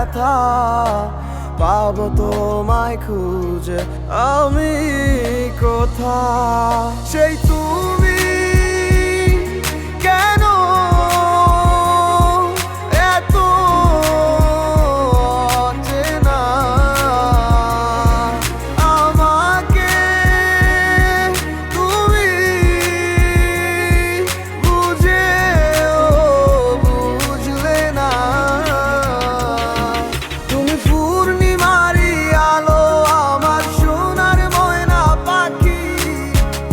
ব্যথা পাবো তোমায় খুঁজে আমি কোথা সেই তুমি কেন এত অচেনা আমাকে তুমি বুঝলে না তুমি পূর্ণিমারি আলো আমার সোনার ময়না পাখি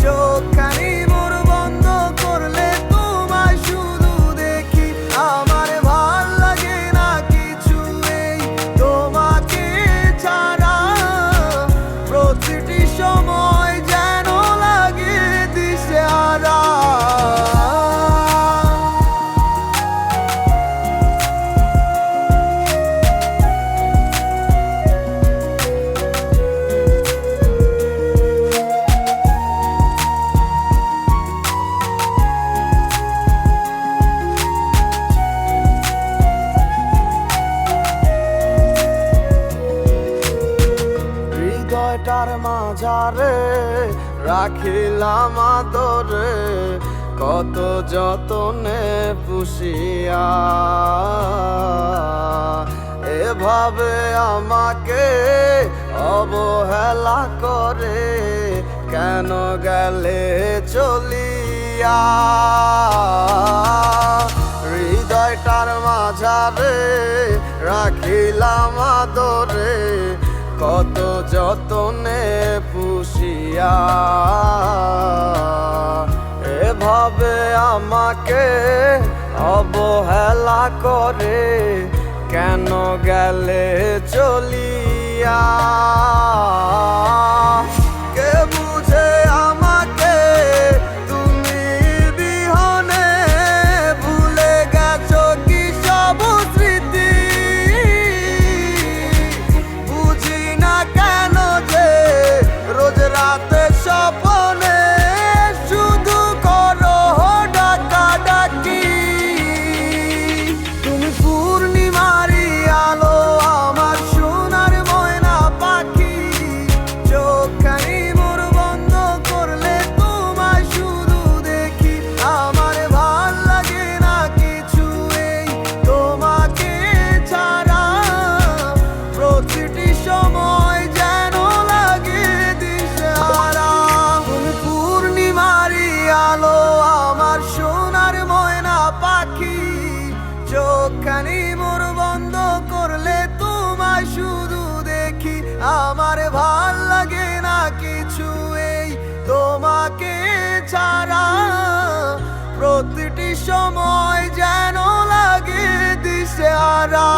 চোখখানি মোর বন্ধ করলে তোমায় শুধু দেখি আমার ভাল লাগে না কিছু এই তোমাকে ছাড়া প্রতিটি সময় যেন লাগে দিশেহারা হৃদয়টার মাঝারে রাখিলাম আদরে কত যতনে পুষিয়া এভাবে আমাকে অবহেলা করে কেন গেলে চলিয়া হৃদয়টার মাঝারে রাখিলাম আদরে কত যতনে পুষিয়া এভাবে আমাকে অবহেলা করে কেন গেলে চলিয়া কে বুঝে আমাকে তুমি বিহনে ভুলে গেছো কি সব স্মৃতি বুঝি না কেন যে রোজ রাতে স্বপ্নে শুধু করো ডাকাডাকি তুমি পূর্ণিমারি আলো আমার সোনার ময়না পাখি চোখখানি মোর বন্ধ করলে তোমায় শুধু দেখি আমার ভাল লাগে না কিছু এই তোমাকে ছাড়া প্রতিটি সময় যেন লাগে দিশেহারা তুমি পূর্ণিমারি আলো আমার সোনার ময়না পাখি চোখখানি মোর বন্ধ করলে তোমায় শুধু দেখি আমার ভাল লাগে না কিছু এই তোমাকে ছাড়া প্রতিটি সময় যেন লাগে দিশেহারা।